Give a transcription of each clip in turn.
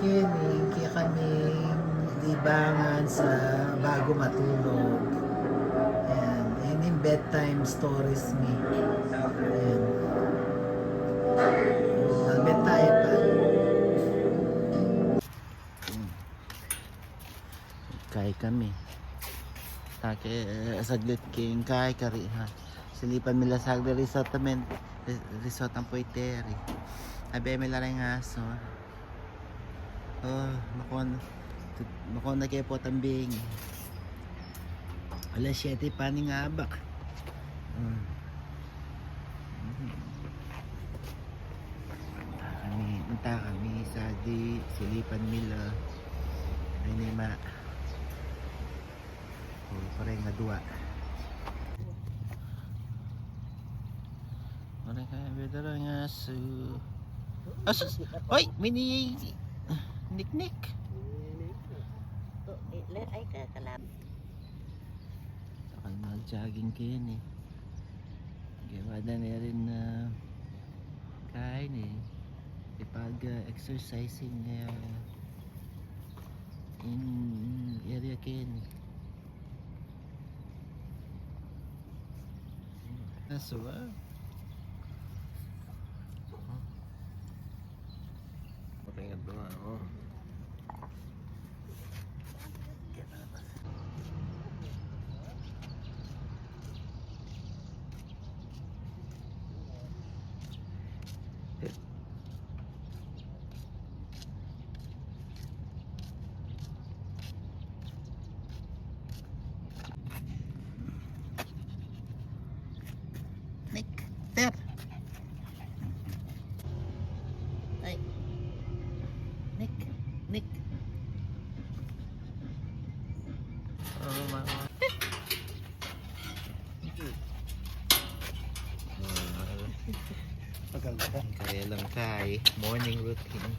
Kining, kaya kaming libangan sa bago matulog. Ayan, yun yung bedtime stories me. Ayan. Albet tayo pa. Kaya kami. Take, saglit king kaya kari ha. Silipan mila sa resort amen. Resort ang poiteri. Abe mila rin aso. Oh, makon na kayo po tambing. Alas 7 pa ni nga abak. Kami sa di silipan mila. Ay ni ma. Oh, pareng nga duwa. Pareng kaya bedara nga su. Asus! Hoy! Mini Nik-nik. Let ay kakalap. Takal mag-jogging kayo eh. Gawa na rin na kain eh. Ipag exercising in area kayo eh. Nasuwa. Patingin doon ako. Nick, there. Ay. Nick, Nick. Oh, mama. Kaya lang tayo. Morning routine.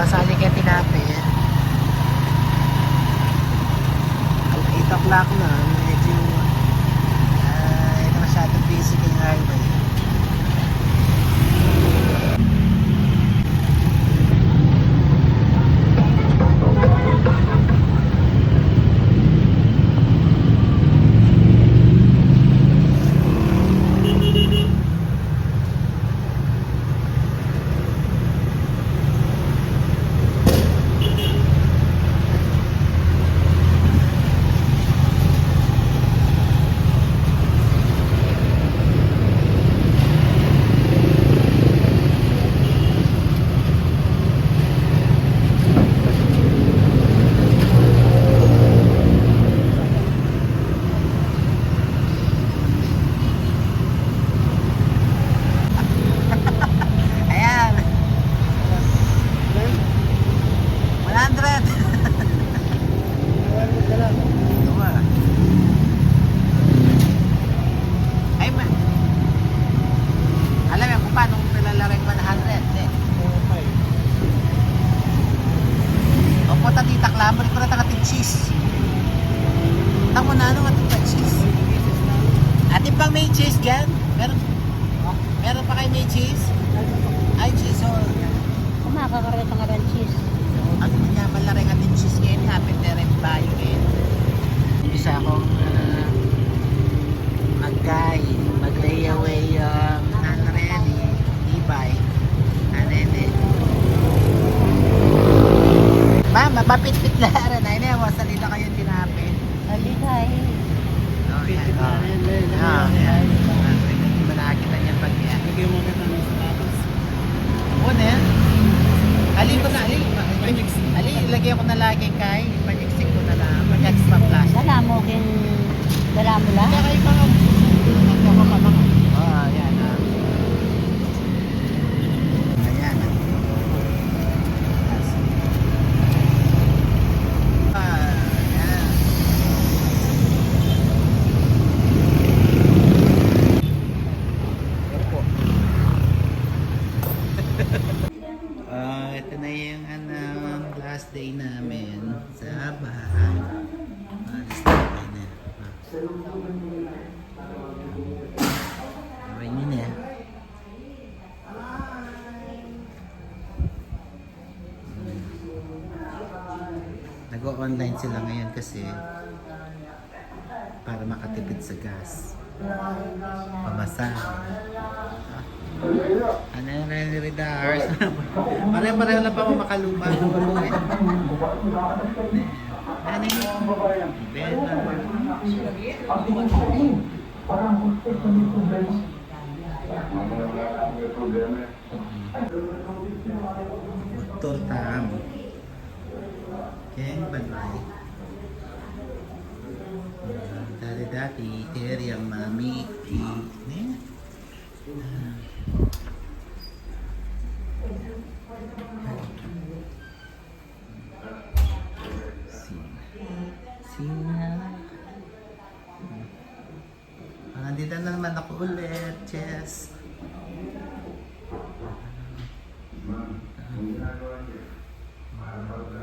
Sali kaya tinapin. 8 o'clock na. Medyo hindi masyadong busy kay highway. Lamari ko na tangating cheese. Tamo na ano nga cheese. Atin pang may cheese dyan? Meron pa kayo may cheese? Ay cheese o. Kumakakarita nga rin cheese. Ano niya pala rin ating cheese ngayon. Hapit na rin tayo ngayon. Isa akong mag-layaway non-ready. Ibay. Non-ready. Mama, mapit-pit lahat na. Inawas, salita kayo tinapin. Aligay. Oh, yan. Oh, yan. Hindi ba nakakita niya pag yan? Lagay mo kita ng sapatos. Oo na yan. Ali ko na, Ali, ilagay ko na lagi kay. Pag-exit ko na lang. Pag-extra plus. Dala mo lang? Kaya kayo mga oh, yan. Ayan. last day namin sa bahay. Alis na tayo na. Okay nyo na. Nag-online sila ngayon kasi para makatipid sa gas. Pamasahe. Ano yung hours? Pareho-pareho lang pa mo makaluma. Ano yung beta? Motor tam. Okay, bye-bye. Dati-dati, area mami, Nandito na naman ako ulit, Chess.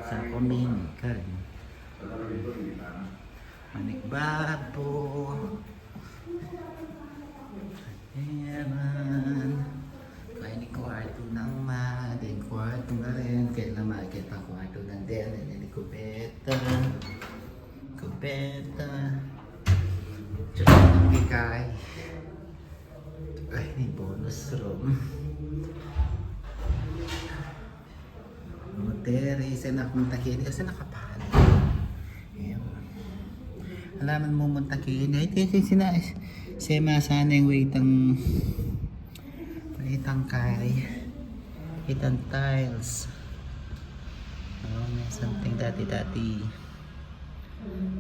Sa kumin ka rin. Manikbabo. Ayan. Kaya ni kwarto ng mading kwarto na rin. Kailan makikita kwarto ng den. Ni kubeta. Kubeta. Tsaka ng kikay. Ay, ni bonus room. Motere, isa muntakin kasi nakapalo. Ayan. Alaman mo muntakin. Ito yung sana yung waitang kay itang tiles. Oh, may something dati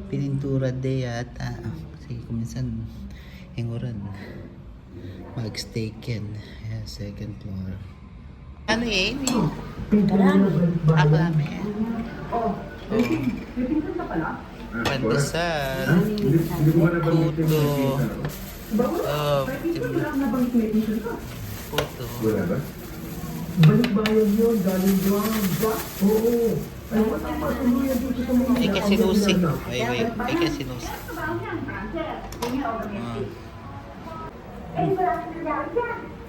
pinintura day ata. Kasi kuminsan hinguran mag-staken. Yeah, second floor. Ano yun? Akame. Pandesal. Puto. Puto. Balik-bayad yun, galing doon. Oo. Ay kasi sinusik. Ay kasi sinusik.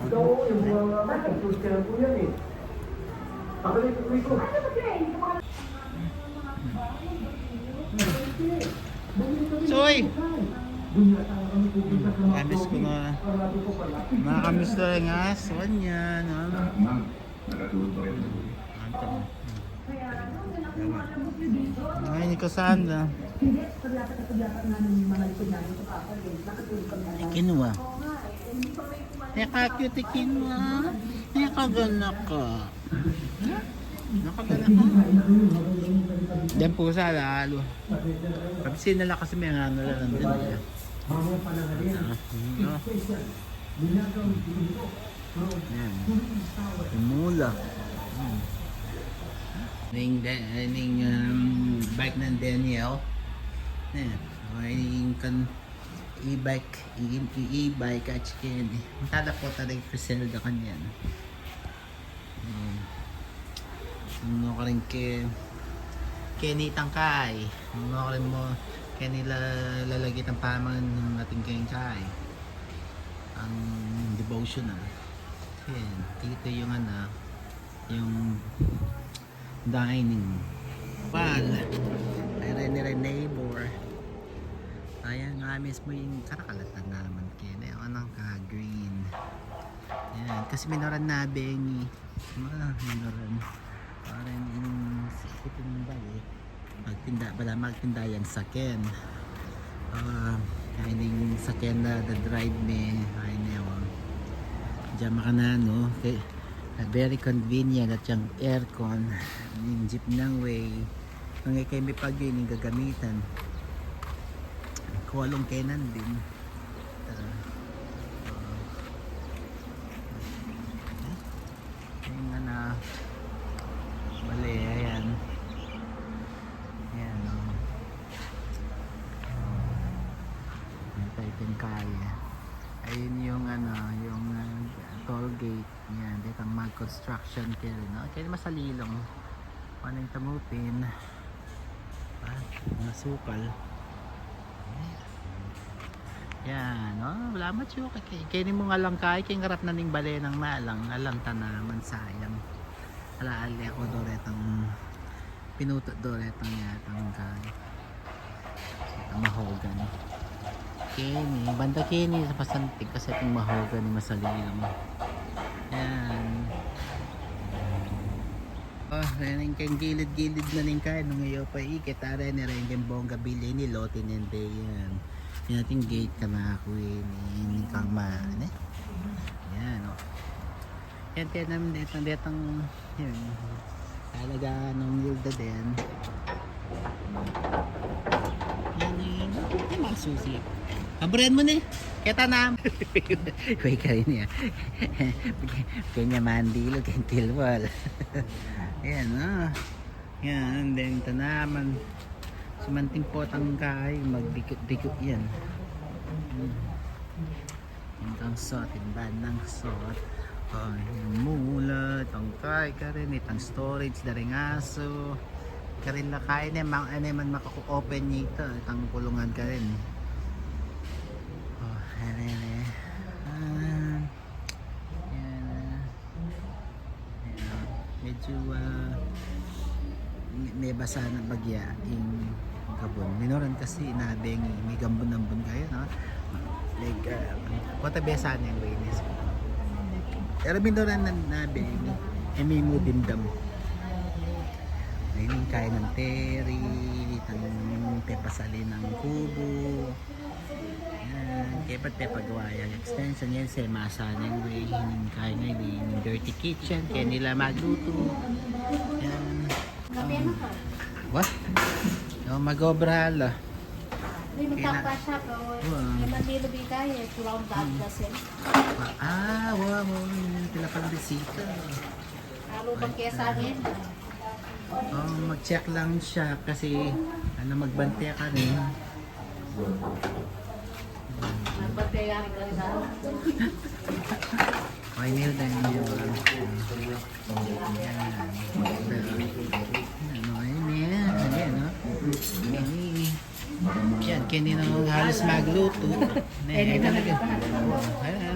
Oo, yung mga nag-choose ka lang po yan eh. Pagalik ko. Soy! Kamis ko na. Nakakamis na rin nga. Saan yan? Ay, ko saan na? Ay, kinuha. Naka-cute kinuha. Nakagana ka. Nakagana ka. Diyan po sa lalo. Kapisi nila kasi may ano lang nandun niya. Ayan. Mula. Ning bike ng Daniel. Ayan. Yung kan e-bike at chicken. Matala po tayo Criselda kanyan. Ano ka rin Kenny Tangkay. Ano ka rin mo Kenny lalagit ang paman ng ating kay ang devotional. Ayan. Dito yung yung dining. Pal. Ayan rin neighbor. Ayan nga mismo yung karakalatan naman kaya anong ka-green. Ayan, kasi minoran na bengi. Minoran. Parang yung sikitin ba eh. Magtinda yan sa Ken. Kaya yung sa Ken na the drive me. Ayan yun. Diyan makana no. Okay. Very convenient at yung aircon. Yung jeep ng way. Kung kayo may pag yun yung gagamitan. Kuwalong kenan din. Yung bali, ayan. Ayan, ito yung kaya. Ayun yung yung toll gate. Ayan, dito ang mag-construction kaya rin. Okay, masalilong. Ano yung tamupin? Mga sukal. Yan, no? Wala macho. Kaya mo nga lang kay kaya harap na ning bale ng malang. Alang tanaman sayang. Alaali ako doretang pinutot doretang yatang kay. Mahogan. Kini, banda kini sa pasantik kasi itong mahogan ni masalilang. Yan. Oh, rin kang gilid-gilid na rin kayo nung iyo pa ikita rin ni rin yung bongga bili ni Lotte Nende yan. Yan ating gate ka na ako ni kang man eh. Yan o. Yan kaya namin detang yun. Talaga nung yulda din. Yan yung mga susi. Abren mo ni. Kita na. Kuy ka rin niya. Kanya mandilo kaya tilwal. Ayan ah. Yan. Then tanaman. Sumanting potang kay. Magdikot-dikot yan. Yung kang sot. Yung bandang sot. Oh, yung mula. Tangkay ka rin. Itang storage. Daring aso. Ka rin na kain. Ano man makaku-open nito. Itang kulungan ka rin. Medyo may basa na bagya yung gabon. Minoran kasi inabeng may gambon-ambon kayo, no? Like, kota besan yung wainis. Pero minoran na nabeng may mo dindam. May kain ng teri, ng pepasali ng kubo. Kaya ba't pagawa yung extension yan sa masa ng way kaya ngayon yung dirty kitchen kaya nila magluto yan what? Yung magobra hala Hindi magkapasya ko. Yung mandilo bigay eh. Kurang daan kasi. Wow mo tila pang resita Lalo bang kaya sa akin? Mag-check lang siya kasi magbantya ka rin Nagbantayari ka rin na. okay, meal din yun. Yan, kini na halos magluto. Ay,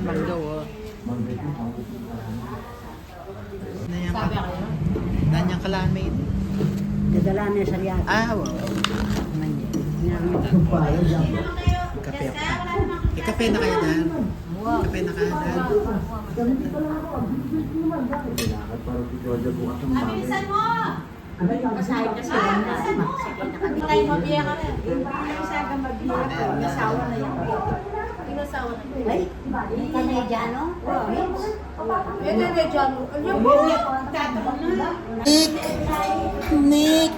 maggawa. Nanyang kalamit. Dadala niya sa liyan. Wow. Kape ako. Kape na kayo dahil. Kape na kayo dahil. Abilisan mo! Masahin kasi yan na. Tayo mabiya ka rin. Masahin mabiya ka. Nasawa na yan. Nasawa na yan. Ay, Canadiano? Canadiano. Ano po? Tatakot na. Nick!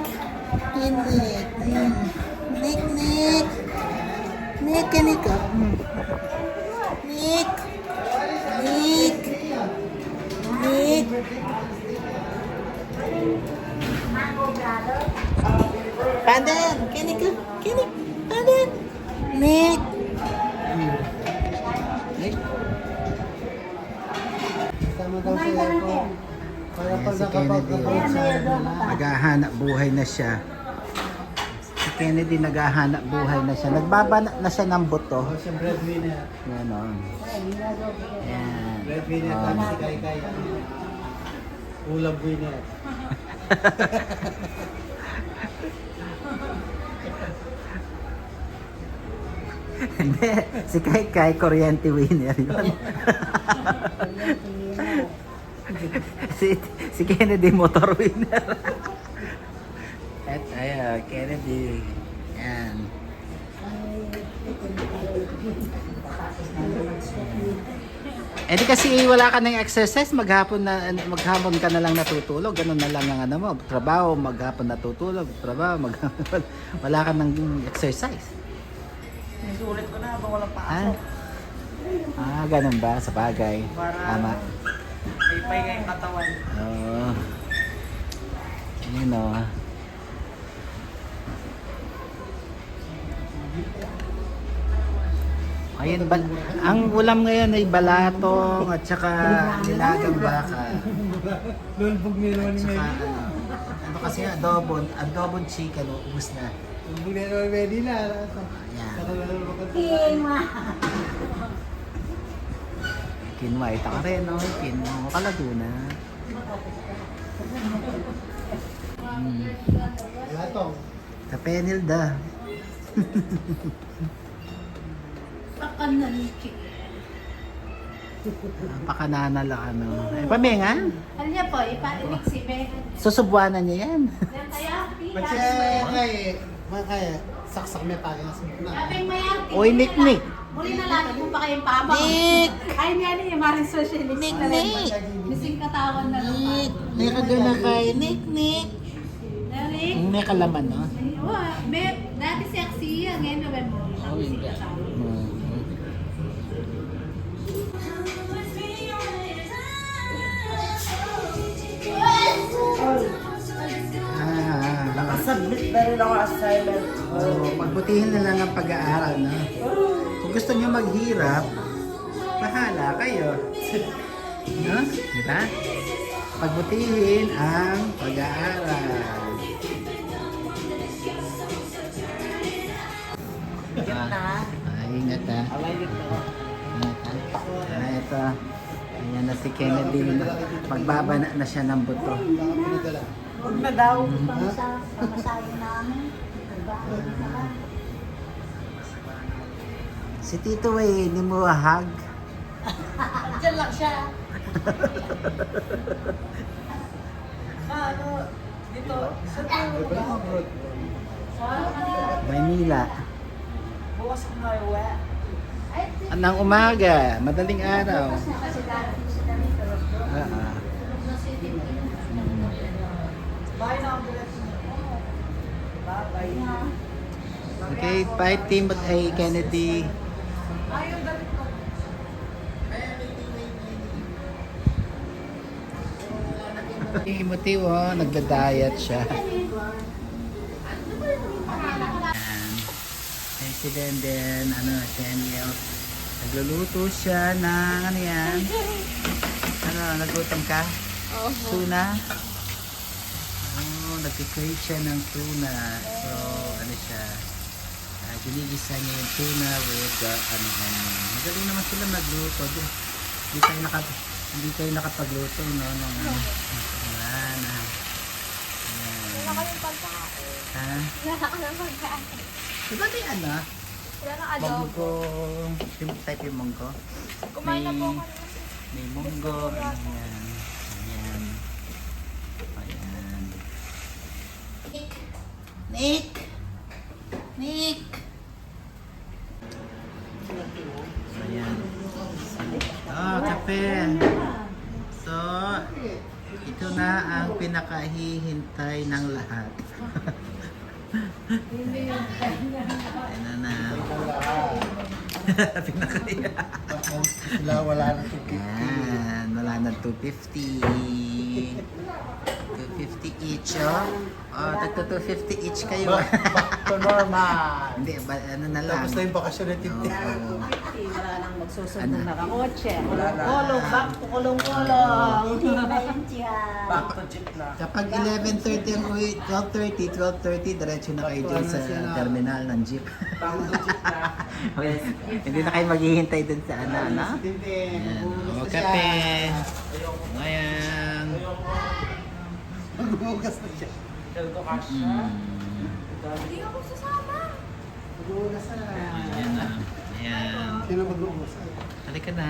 Pandan! Kinik! Pandan! Nick! Tama daw sila ko. Para pag nakapag-kapag naghahanap buhay na siya. Si Kennedy naghahanap buhay na siya. Nagbabanat na siya ng buto. Siya breadwinner. Yan o. Yan. Breadwinner kami si Kai. Ulam winner. Hindi. Si Kai, kuryente winner yun. si Kennedy motor winner. At ayan, Kennedy. Yan. Eh di kasi wala ka ng exercise, maghapon ka na lang natutulog, ganun na lang ang ano mo, trabaho, maghapon natutulog, trabaho, maghapon, wala ka ng exercise. Sulit ko na habang walang paasok. Ganun ba? Sa bagay. Tama. Paypay nga yung katawan. Oo. Yun o. Ayun, ang ulam ngayon ay balatong at saka nilagang baka. Lulbog ni Ronnie Saka ngayon. ano kasi adobon chicken, ubus na. Hindi na ready na. Ayan. Kinwa. Kinwa, ita ka rin, no? Kinwa, kaladuna. Latong. Sa Penilda. Pakan na lichi. Pakanana lang, ano. Ay, pamengan. Alya po, ipanilig si Megan. Susubuanan niya yan. Yan kaya, Makaya, saksak may pagas. Kapeng mayati. Oy, Nick. Muli na lagi po pa kayong pabang. Nick! Ay, niya niya, maring socialist. Nick. Mising katawan na lang. May kagana kay Nick. Dali. May kalaman, no? Dati sexy yan. Ngayon na web mo. Mising katawan. Nakasubmit na rin ako assignment. Pagbutihin na lang ang pag-aaral, no? Kung gusto niyo maghirap, bahala kayo. No? Diba? Pagbutihin ang pag-aaral. Ingat ha. Ingat ha. Ito. Ayan na si Kennedy. Magbabana na siya ng buto. Huwag na daw. Pamasahin namin. Si Tito eh, hindi mo hug. Diyan lang siya. Dito. Maynila. Bukas ko na yung wet. Anang umaga, madaling araw. Kasi dati sa dami pero Bye na ang bilis. Bye. Okay, bye Timothy Kennedy. Timothy, oh, nagda-diet siya. President din, Daniel. Nagluluto siya ng, ano yan? Naglutom ka? Tuna? Oh, nag-create siya ng tuna. So, ano siya? Ginigisa niya yung tuna with, magaling naman sila magluto. Hindi tayo nakapagluto, no? Wala kayong pagkain. Ha? Wala ka ng pagkain. Diba may ano? Wala kang adobo. Munggo. Type yung munggo. Kumain na po ako. May munggo. Ayan. Ayan. Nick! Ayan. Kape. So, ito na ang pinakahihintay ng lahat. Ayan na. Sila wala na 250. Ayan, wala na 250. 250 each, oh. Oh, tagto 250 each kayo. Back to normal. Hindi, ano na lang. Tapos na yung bakasyon na tip. wala nang magsusunod Ano? na kakotse. Wala na. Kulong, back to kulong-kulong. Hindi na yun siya. Back to jeep na. Kapag 11:30 ang uwi, 12:30, diretso na kayo dyan sa terminal ng jeep. Back to jeep na. Okay. Hindi na kayo maghihintay dun sa ano, no? Ayan, oh, kape. Ayan. Magbubugas na siya. Hindi ako sasama. Magbubugas na. Ayan na. Ayan. Sino magbubugas? Halika na.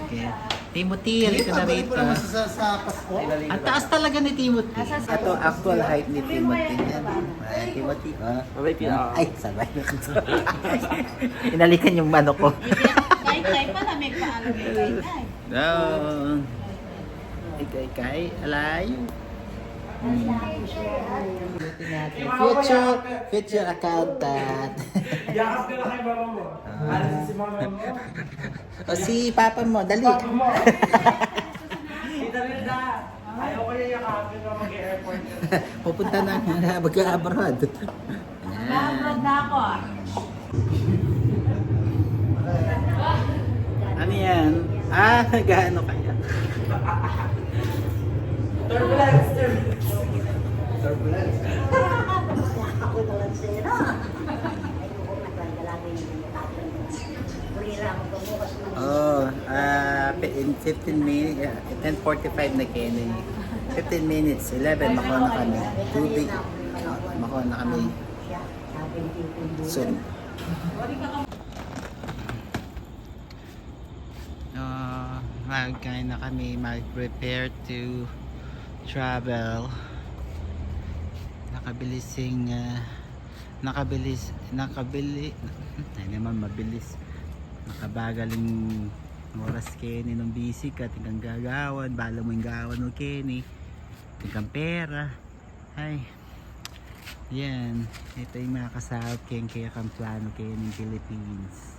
Okay. Timothy, halika na Balik rito. mo naman sa Pasko. Ang taas talaga ni Timothy. Ito, actual height ni Timothy. Ay, Timothy, Ay, sabay na ko. Inalikan yung manok ko. Kay-kay pa na may paalam kay kay-kay. No. Ikay, alayo. Future accountant. Yakap ka na kay mama mo. Alas si mama mo. O si papa mo, dali. Kita rin na. Ayaw ko yung yakapin na mag-airport. Pupunta na mag-abroad. Nakabrad na ako ah. Ano yan? Gaano kaya? Ako talaga sa'yo na. Ayoko, naglalagay yung Burira ako bukas na. Oh, in 15 minutes, 10:45 na Kenny. 15 minutes, 11, makuha na kami. Tubig, makuha na kami. Soon. Magkain na kami, mag-prepare to travel. Ay naman mabilis. Nakabagaling oras Kenny nung busy ka, tigang gagawan, bala mo yung gawan mo Kenny, tigang pera. Ay, yan, ito yung mga kasahap kaya kang plano kayo ng Philippines.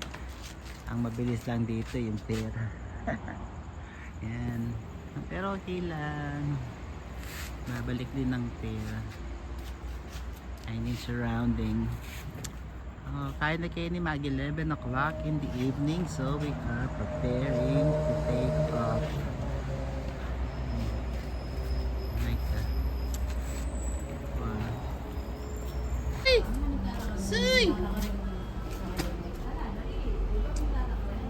Ang mabilis lang dito yung pera. Yan, pero okay lang, babalik din ng pera. I need surrounding. Kain na kayo ni mag 11 o'clock in the evening, so we are preparing to take off. Like that. Wow. Hey! Say!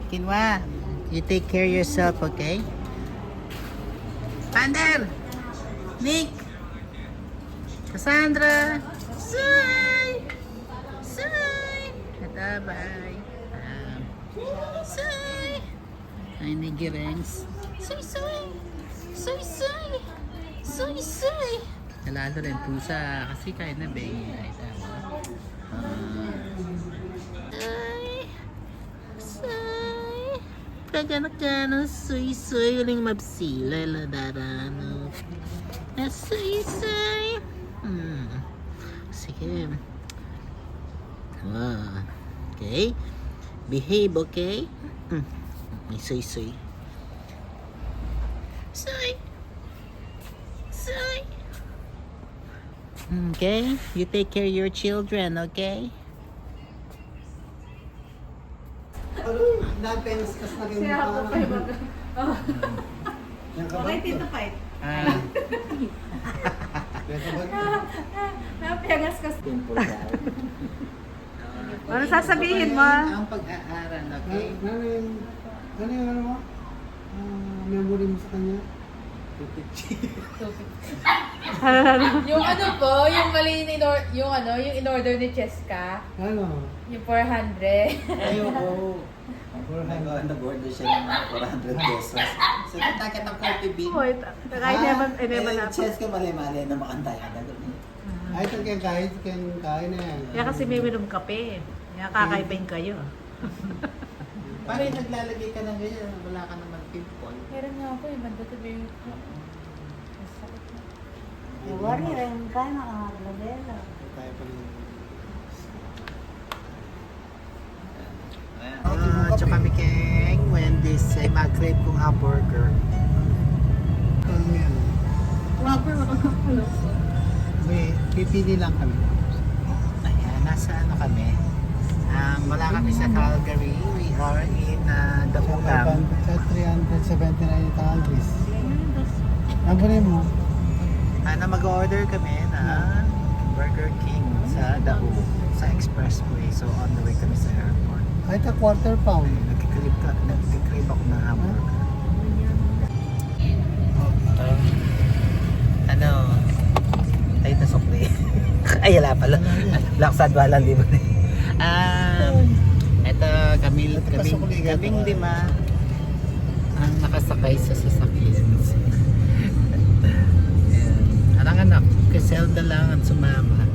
Kinwa, you take care of yourself, okay? Pander! Nick! Cassandra! Say! Say! Bye! Say! Ay, nagirengs. Say! Nalalo rin pusa kasi kaya na bengi. Ay, tama. Say! Kaganak-ganak, soy, uling mabsila, ladarano. Soy! Sige. Okay. Behave, okay? May soy. Soy. Okay? You take care of your children, okay? Napeniskas na rin Siya ako pa yung Okay, Tito Fight. napiagas ka. Simple daw. Ano sasabihin mo? Ang pag-aaral, okay? Ano mo? Memory mo sa kanya? Yung ano po, yung mali yung in-order ni Cheska, Ano? yung 400. Ayoko. Nag-order siya ng 400 pesos. So, natakit ang coffee bean. Chess ka mali-mali na makantay ka. Ay, ito kaya kain na yan. Kaya kasi may minom kape. Kaya kakaibing kayo. Parang naglalagay ka ng ganyan, wala ka naman pimple. Meron nga ako yung banda to be. Worry rin ka, nakakalabela. Tayo pa rin. Tsaka kami keng Wendy's ay mag-crave kong hamburger. Ano yan? May pipili lang kami. Ayan, nasa ano kami? Wala kami sa Calgary. We are in Dagutam. Sa 379 calories. Ano mo? Mag-order kami na Burger King sa Dagu, sa Expressway. So on the way kami sa airport. Ay, ito quarter pound. Nagkikrave ako ng hamburger. Ay, nasukli. Ay, wala pala. Laksad, walang libre. Ito, kaming lima ang nakasakay sa sasakyan. Ang anak, Caselda lang at sumama.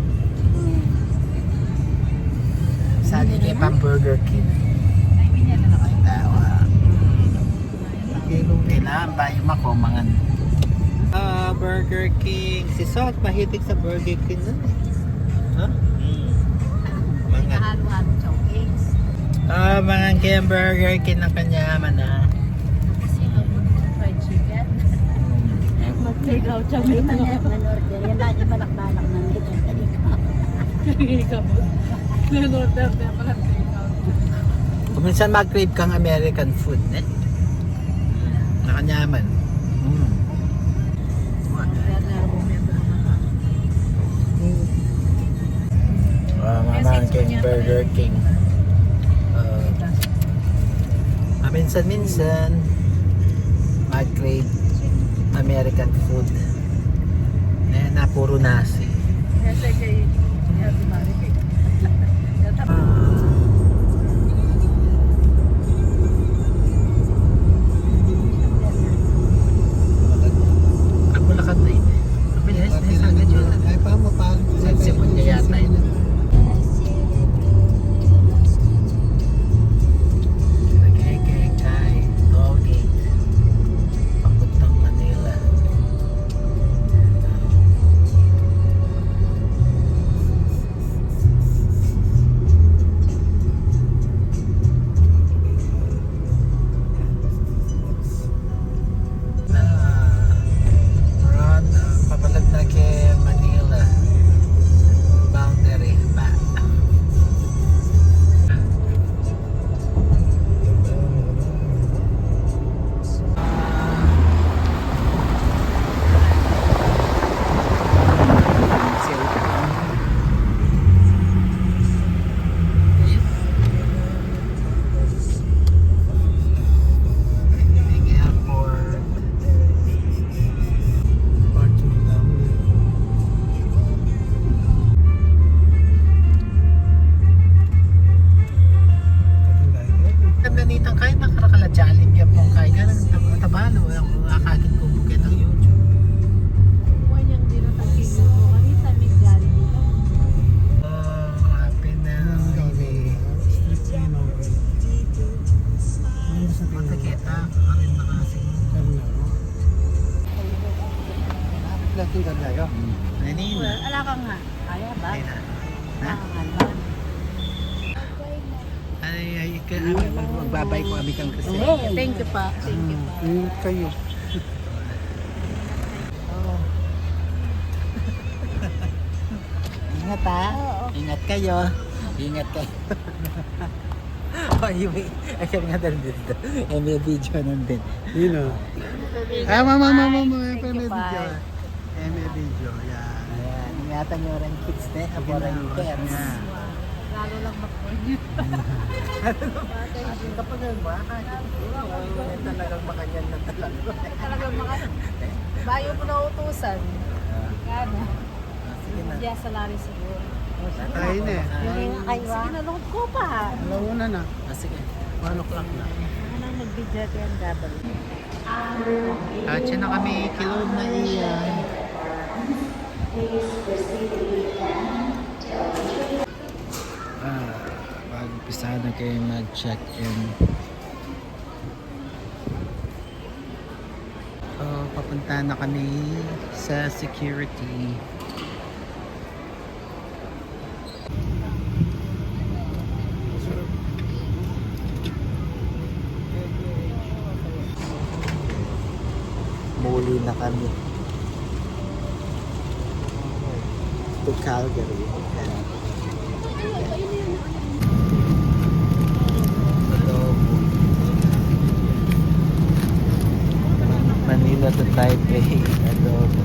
Sali kayo pang Burger King. Tawa. Kailangan ba yung ako mga Burger King. Si Salt mahitig sa Burger King nun eh. Huh? Mga Halo-halo showcase. mga kaya Burger King ng kanyaman na. Kasi fried chicken. Mag-take out siya. May man-order. Yan lagi balak-balak na nito. In-order na pala take out. Kung minsan mag-crave kang American food, eh? Nakanyaman. Burger King. Minsan-minsan, mag-crave American food. Na puro nasi. Ang Bulacan na yun. Ang bilis, agad yun. Ay, paano pa? Nagsimon niya yata yun. Nagkikikay, Tollgate, papuntang Manila. Ron, papalag na kay Manila. Boundary pa. Airport. Nanitang kahit nakarakala Jollibee ang pong kaya ng tabalo ang akagin ko bukit ang YouTube. Happy na highway. Matakita ka rin nakasing. Laking karyayo. Nanina. Ala ka nga. Kaya ba? Ay na. Ay, magbabay ko kami kang kasi. Thank you pa. Thank you pa. Kayo. Ingat ha. Ingat kayo. Ingat kayo. Ay, kami nga din dito. May video nandun. Yun o. Ay, mama. Thank May you, video. bye. May video. Yan. Ayan, ingatan nyo rin kids na. Aboran yung pets. Yan. Lalo lang mag-phone. Kapag baka, talagang makanyan na talaga. Talagang bayo mo na utusan. Ano? Sige na. Diya salary siguro. Ay, na eh. Sige na, loob ko pa. Alauna na. Sige, 1 o'clock na. Ano nag-video yan double? Katsi na kami kilom na iyan. Pag-umpisa na kayo mag-check-in. Papunta na kami sa security. Muli na kami. To Calgary. Adobo. Manila to Taipei. Adobo.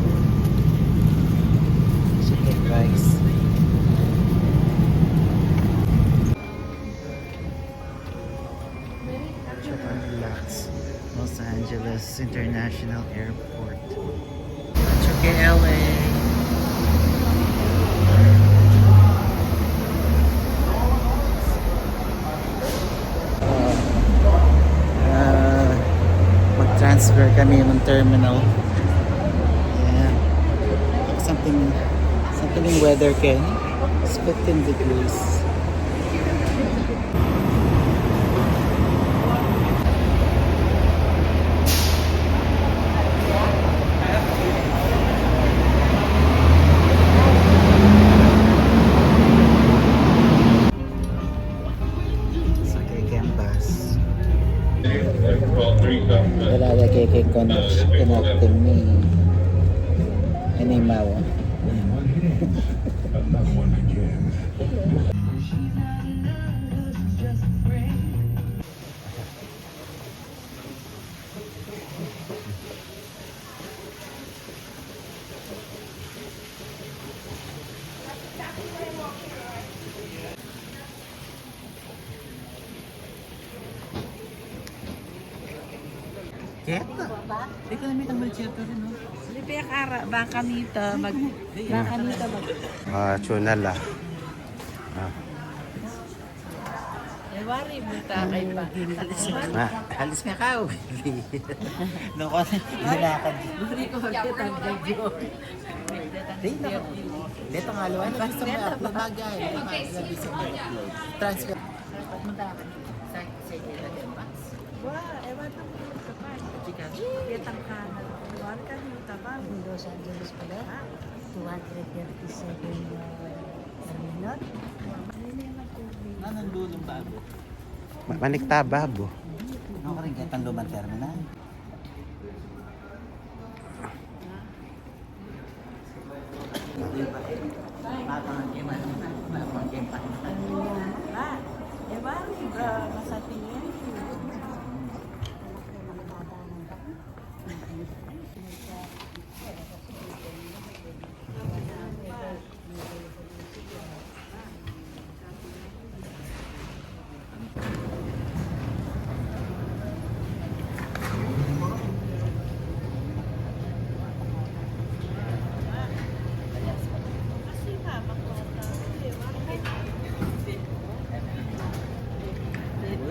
Chicken rice. Japan Relax. Los Angeles International Airport. Chuque LA. Mag-transfer kami ng terminal. Yeah. Something in weather Ken. It's 15 degrees. Wala lagi kay connecting ni Animal. Cheto. Ikaw na may tambal cheto rin, no? Lipiak ara, baka nito, Chunal ah. Wari mo takay pa. Halis nga ka, nung ko nilakad. Wari ko magkatang Dito nga, luwan. Gusto mo yung upload bagay. Transfer. Wah, ewan na mo ka pa. Kitang kanan. Wari ka nito ba? Los Angeles pala. 237 minute. Anong lulong bago? Maniktababo. Ako rin kahit ang lumang terminal. Ah, ewan, masatingin.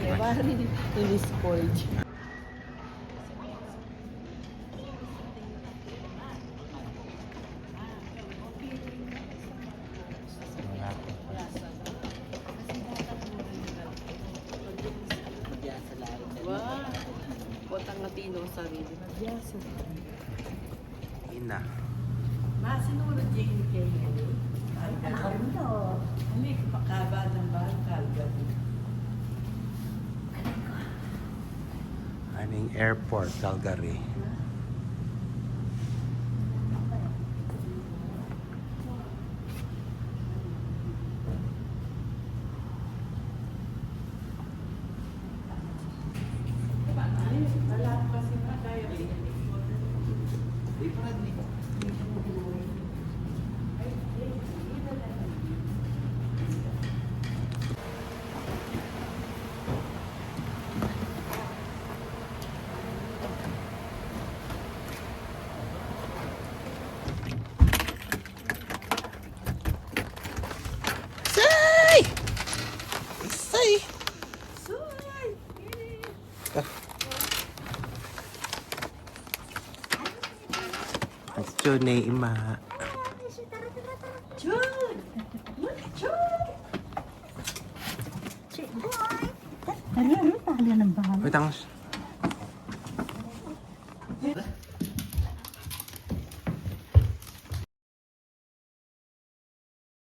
Ewan, ini spoiled. Wah, kotang Latino sarili. Nagyasa. Ina. Masinurod yung kayo. Ay, ano? Hindi ko pakaba ng bangkal. Aning airport, Calgary. Ito na ima. Ano, tahanan ng bahay. Wait,